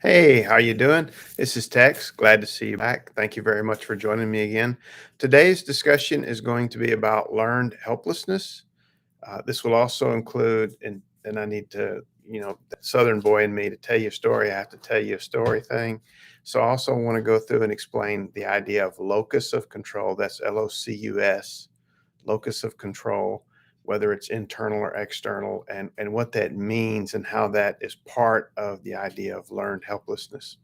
Hey, how you doing? This is Tex. Glad to see you back. Thank you very much for joining me again. Today's discussion is going to be about learned helplessness. This will also include, and I need to, the Southern boy in me to tell you a story. I have to tell you a story thing. So I also want to go through and explain the idea of locus of control. That's LOCUS, locus of control, whether it's internal or external, and what that means and how that is part of the idea of learned helplessness.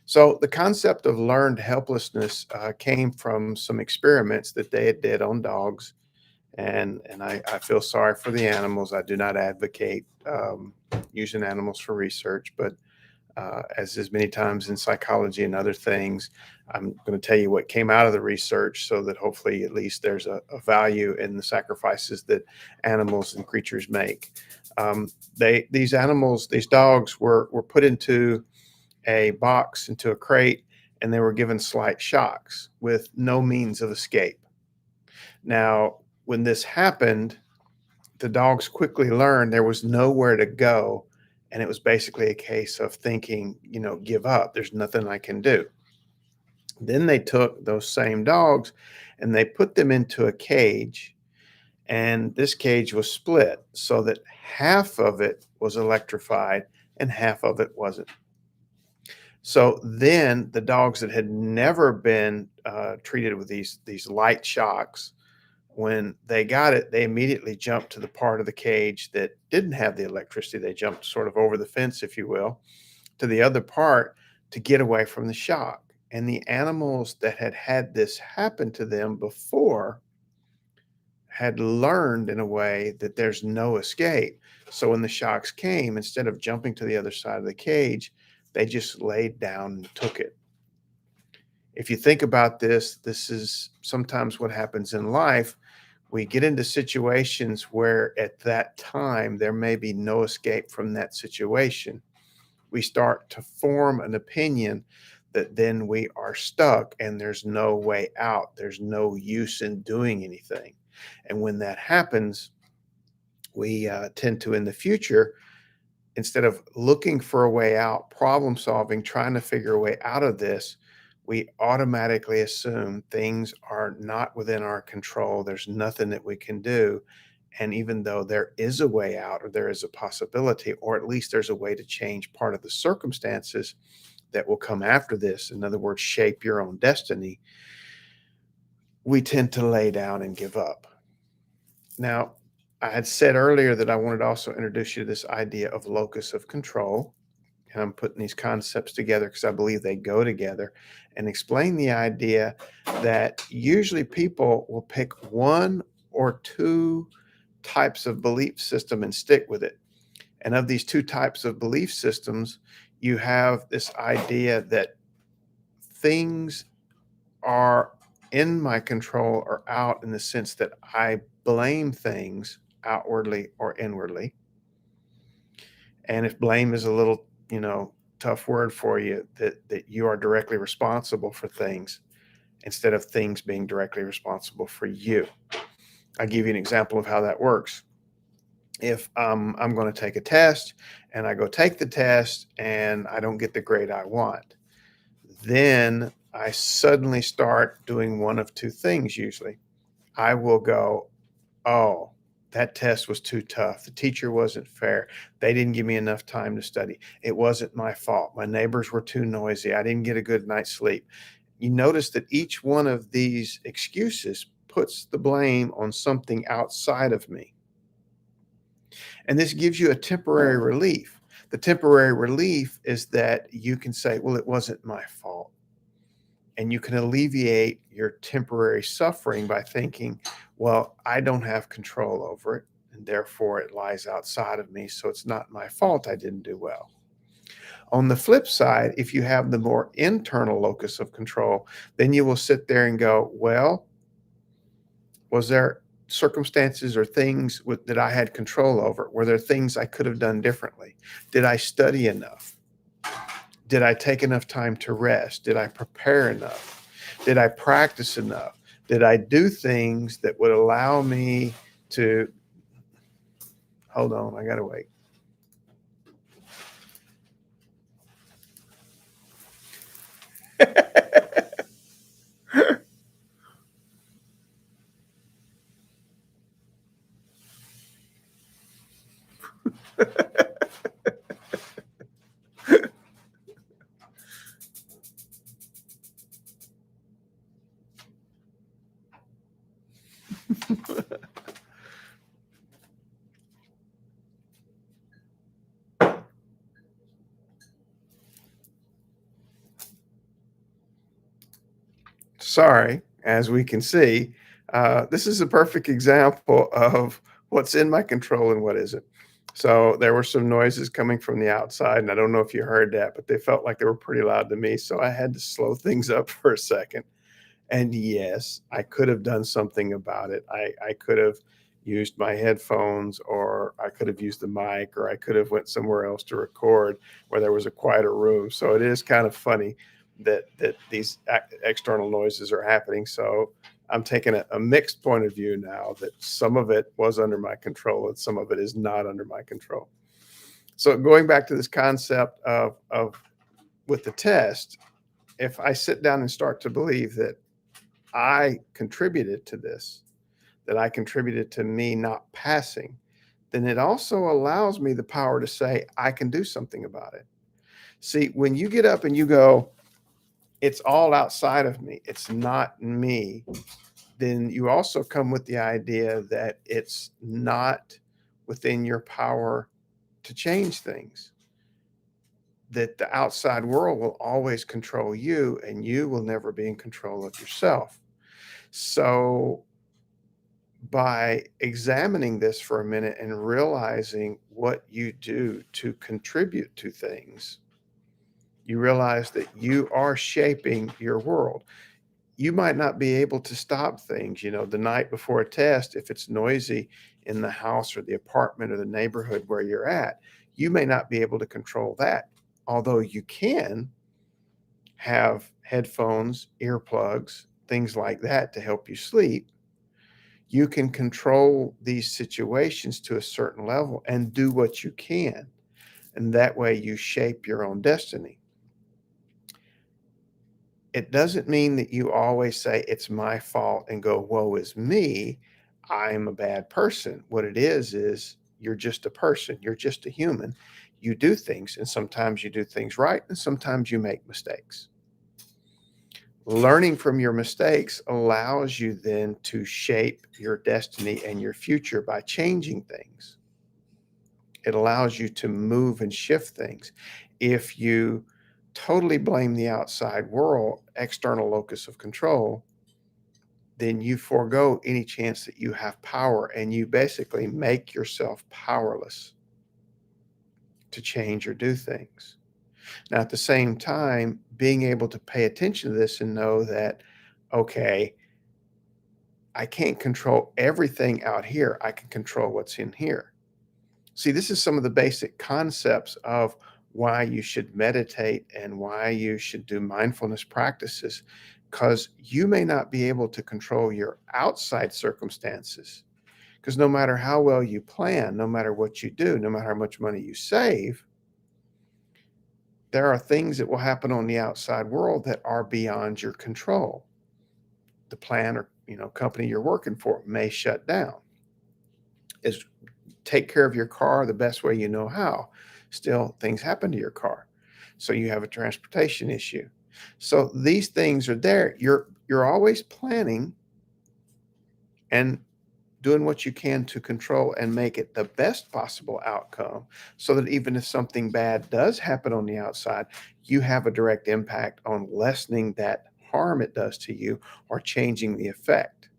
So, the concept of learned helplessness came from some experiments that they did on dogs. And I feel sorry for the animals. I do not advocate using animals for research, but as is many times in psychology and other things, I'm going to tell you what came out of the research so that hopefully at least there's a value in the sacrifices that animals and creatures make. These animals, these dogs were put into a box, into a crate, and they were given slight shocks with no means of escape. Now, when this happened, the dogs quickly learned there was nowhere to go. And it was basically a case of thinking, give up. There's nothing I can do. Then they took those same dogs and they put them into a cage. And this cage was split so that half of it was electrified and half of it wasn't. So then the dogs that had never been treated with these light shocks, when they got it, they immediately jumped to the part of the cage that didn't have the electricity. They jumped sort of over the fence, if you will, to the other part to get away from the shock. And the animals that had had this happen to them before had learned in a way that there's no escape. So when the shocks came, instead of jumping to the other side of the cage, they just laid down and took it. If you think about this, this is sometimes what happens in life. We get into situations where at that time there may be no escape from that situation. We start to form an opinion that then we are stuck and there's no way out. There's no use in doing anything. And when that happens, we tend to, in the future, instead of looking for a way out, problem solving, trying to figure a way out of this, we automatically assume things are not within our control. There's nothing that we can do. And even though there is a way out, or there is a possibility, or at least there's a way to change part of the circumstances that will come after this, in other words, shape your own destiny, we tend to lay down and give up. Now, I had said earlier that I wanted to also introduce you to this idea of locus of control. And I'm putting these concepts together because I believe they go together, and explain the idea that usually people will pick one or two types of belief system and stick with it. And of these two types of belief systems, you have this idea that things are in my control or out, in the sense that I blame things outwardly or inwardly. And if blame is a little, tough word for you, that you are directly responsible for things instead of things being directly responsible for you. I'll give you an example of how that works. If I'm going to take a test and I go take the test and I don't get the grade I want, then I suddenly start doing one of two things usually. I will go, oh, that test was too tough. The teacher wasn't fair. They didn't give me enough time to study. It wasn't my fault. My neighbors were too noisy. I didn't get a good night's sleep. You notice that each one of these excuses puts the blame on something outside of me. And this gives you a temporary relief. The temporary relief is that you can say, well, it wasn't my fault. And you can alleviate your temporary suffering by thinking, well, I don't have control over it, and therefore it lies outside of me. So it's not my fault I didn't do well. On the flip side, if you have the more internal locus of control, then you will sit there and go, well, was there circumstances or things that I had control over? Were there things I could have done differently? Did I study enough? Did I take enough time to rest? Did I prepare enough? Did I practice enough? Did I do things that would allow me to hold on? I got to wait. Sorry, as we can see, this is a perfect example of what's in my control and what isn't. So there were some noises coming from the outside, and I don't know if you heard that, but they felt like they were pretty loud to me. So I had to slow things up for a second. And yes, I could have done something about it. I could have used my headphones, or I could have used the mic, or I could have went somewhere else to record where there was a quieter room. So it is kind of funny that these external noises are happening. So I'm taking a mixed point of view now, that some of it was under my control and some of it is not under my control. So going back to this concept of with the test, if I sit down and start to believe that I contributed to this, that I contributed to me not passing, then it also allows me the power to say, I can do something about it. See, when you get up and you go, it's all outside of me, it's not me, then you also come with the idea that it's not within your power to change things, that the outside world will always control you and you will never be in control of yourself. So by examining this for a minute and realizing what you do to contribute to things, you realize that you are shaping your world. You might not be able to stop things, the night before a test, if it's noisy in the house or the apartment or the neighborhood where you're at, you may not be able to control that. Although you can have headphones, earplugs, things like that to help you sleep, you can control these situations to a certain level and do what you can. And that way you shape your own destiny. It doesn't mean that you always say, it's my fault and go, woe is me. I'm a bad person. What it is you're just a person. You're just a human. You do things, and sometimes you do things right, and sometimes you make mistakes. Learning from your mistakes allows you then to shape your destiny and your future by changing things. It allows you to move and shift things. If you totally blame the outside world, external locus of control, then you forego any chance that you have power, and you basically make yourself powerless to change or do things. Now, at the same time, being able to pay attention to this and know that, okay, I can't control everything out here. I can control what's in here. See, this is some of the basic concepts of why you should meditate and why you should do mindfulness practices, because you may not be able to control your outside circumstances. Because no matter how well you plan, no matter what you do, no matter how much money you save, there are things that will happen on the outside world that are beyond your control. The plan or company you're working for may shut down. Is take care of your car the best way you know how. Still, things happen to your car. So you have a transportation issue. So these things are there. You're always planning and doing what you can to control and make it the best possible outcome, so that even if something bad does happen on the outside, you have a direct impact on lessening that harm it does to you or changing the effect.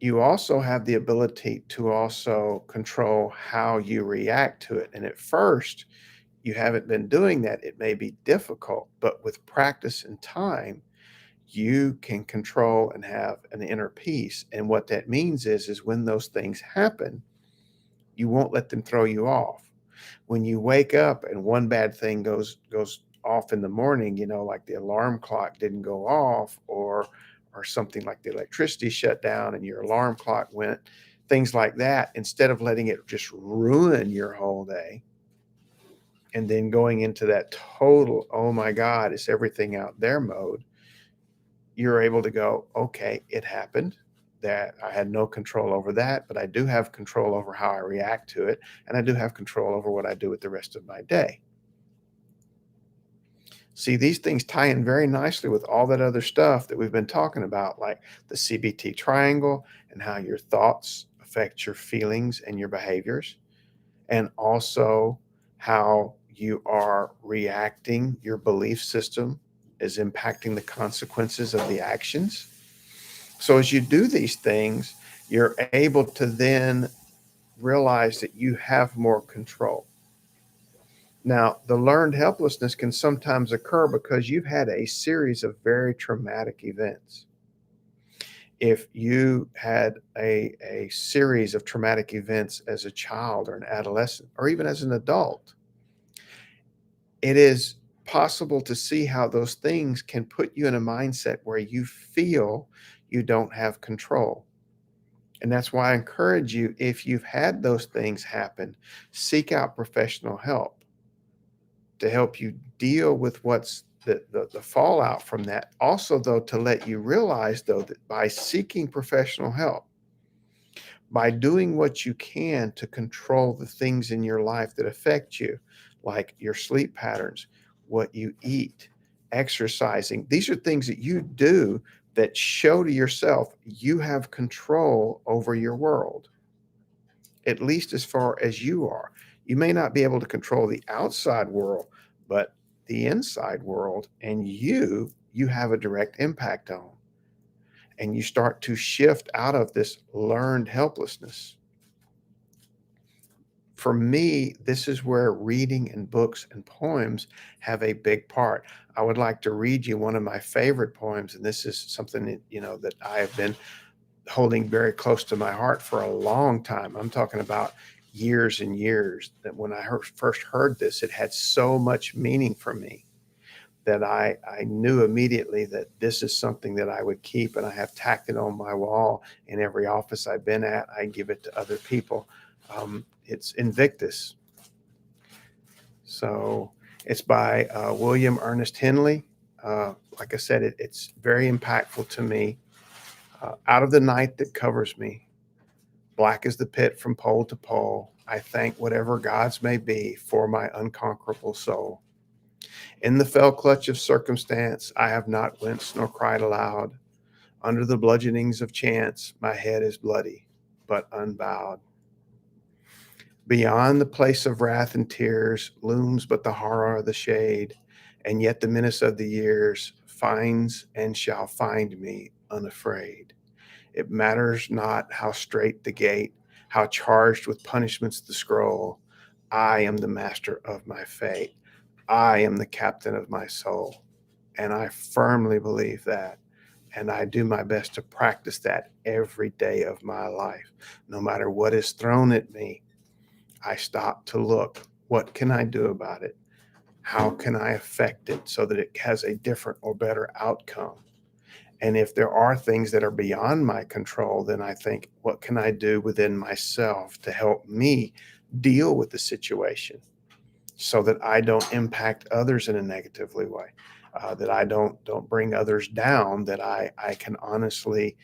You also have the ability to also control how you react to it. And at first, you haven't been doing that. It may be difficult, but with practice and time, you can control and have an inner peace. And what that means is when those things happen, you won't let them throw you off. When you wake up and one bad thing goes off in the morning, like the alarm clock didn't go off, or something like the electricity shut down and your alarm clock went, things like that, instead of letting it just ruin your whole day and then going into that total, oh my God, it's everything out there mode, you're able to go, okay, it happened. That I had no control over that, but I do have control over how I react to it. And I do have control over what I do with the rest of my day. See, these things tie in very nicely with all that other stuff that we've been talking about, like the CBT triangle and how your thoughts affect your feelings and your behaviors, and also how you are reacting. Your belief system is impacting the consequences of the actions. So, as you do these things, you're able to then realize that you have more control. Now, the learned helplessness can sometimes occur because you've had a series of very traumatic events. If you had a series of traumatic events as a child or an adolescent, or even as an adult, it is possible to see how those things can put you in a mindset where you feel you don't have control. And that's why I encourage you, if you've had those things happen, seek out professional help to help you deal with what's the fallout from that. Also, though, to let you realize, though, that by seeking professional help, by doing what you can to control the things in your life that affect you, like your sleep patterns, what you eat, exercising, these are things that you do that show to yourself you have control over your world, at least as far as you are. You may not be able to control the outside world, but the inside world and you have a direct impact on. And you start to shift out of this learned helplessness. For me, this is where reading and books and poems have a big part. I would like to read you one of my favorite poems, and this is something that, that I have been holding very close to my heart for a long time. I'm talking about years and years, that when I first heard this, it had so much meaning for me that I knew immediately that this is something that I would keep, and I have tacked it on my wall in every office I've been at. I give it to other people. It's Invictus. So it's by William Ernest Henley. Like I said, it's very impactful to me. Out of the night that covers me, black as the pit from pole to pole, I thank whatever gods may be for my unconquerable soul. In the fell clutch of circumstance, I have not winced nor cried aloud. Under the bludgeonings of chance, my head is bloody, but unbowed. Beyond the place of wrath and tears looms but the horror of the shade, and yet the menace of the years finds and shall find me unafraid. It matters not how strait the gate, how charged with punishments the scroll. I am the master of my fate. I am the captain of my soul. And I firmly believe that. And I do my best to practice that every day of my life. No matter what is thrown at me, I stop to look. What can I do about it? How can I affect it so that it has a different or better outcome? And if there are things that are beyond my control, then I think, what can I do within myself to help me deal with the situation so that I don't impact others in a negatively way, that I don't bring others down, that I can honestly,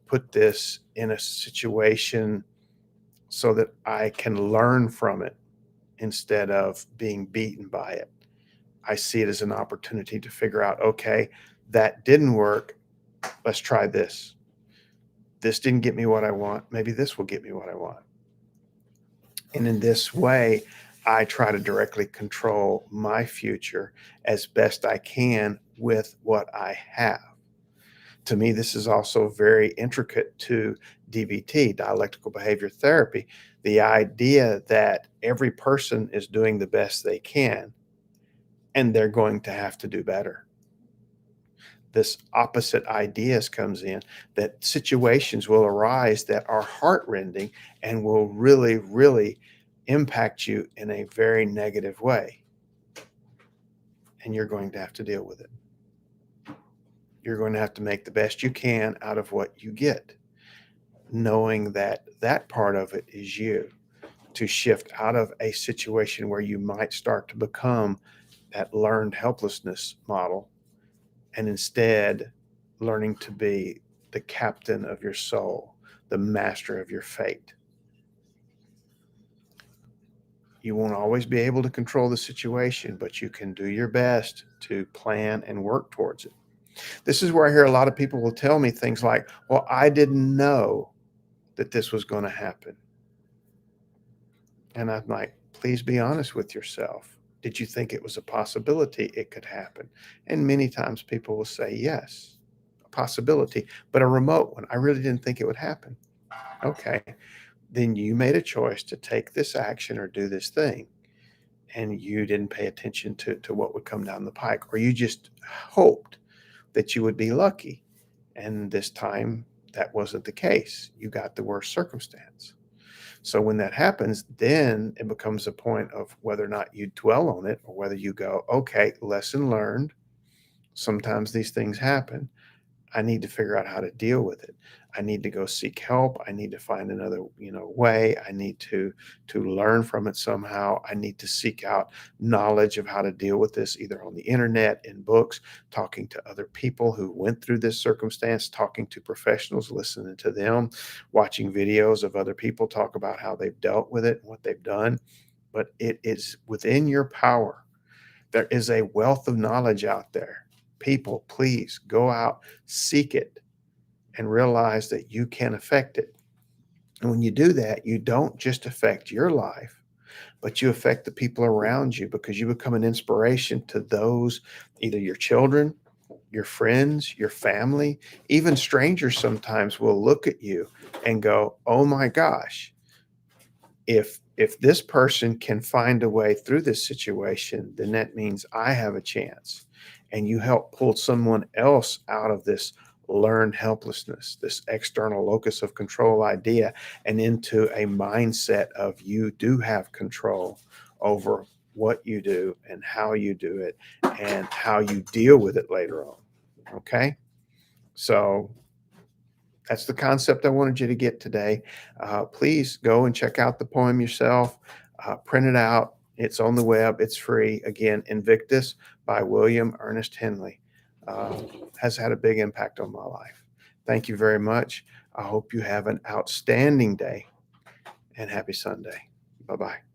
put this in a situation so that I can learn from it instead of being beaten by it. I see it as an opportunity to figure out, okay, that didn't work. Let's try this. This didn't get me what I want. Maybe this will get me what I want. And in this way, I try to directly control my future as best I can with what I have. To me, this is also very intricate to DBT, dialectical behavior therapy. The idea that every person is doing the best they can and they're going to have to do better. This opposite ideas comes in, that situations will arise that are heartrending and will really, really impact you in a very negative way. And you're going to have to deal with it. You're going to have to make the best you can out of what you get, knowing that that part of it is you, to shift out of a situation where you might start to become that learned helplessness model, and instead learning to be the captain of your soul, the master of your fate. You won't always be able to control the situation, but you can do your best to plan and work towards it. This is where I hear a lot of people will tell me things like, well, I didn't know that this was going to happen. And I'm like, please be honest with yourself. Did you think it was a possibility it could happen? And many times people will say, yes, a possibility, but a remote one. I really didn't think it would happen. Okay. Then you made a choice to take this action or do this thing, and you didn't pay attention to what would come down the pike, or you just hoped that you would be lucky. And this time that wasn't the case. You got the worst circumstance. So when that happens, then it becomes a point of whether or not you dwell on it or whether you go, okay, lesson learned. Sometimes these things happen. I need to figure out how to deal with it. I need to go seek help. I need to find another, way. I need to learn from it somehow. I need to seek out knowledge of how to deal with this, either on the internet, in books, talking to other people who went through this circumstance, talking to professionals, listening to them, watching videos of other people talk about how they've dealt with it and what they've done. But it is within your power. There is a wealth of knowledge out there. People, please go out, seek it, and realize that you can affect it. And when you do that, you don't just affect your life, but you affect the people around you, because you become an inspiration to those, either your children, your friends, your family, even strangers sometimes will look at you and go, oh my gosh, if this person can find a way through this situation, then that means I have a chance. And you help pull someone else out of this learned helplessness, this external locus of control idea, and into a mindset of you do have control over what you do and how you do it and how you deal with it later on. Okay. So that's the concept I wanted you to get today. Please go and check out the poem yourself. Print it out. It's on the web. It's free. Again, Invictus by William Ernest Henley uh, has had a big impact on my life. Thank you very much. I hope you have an outstanding day, and happy Sunday. Bye bye.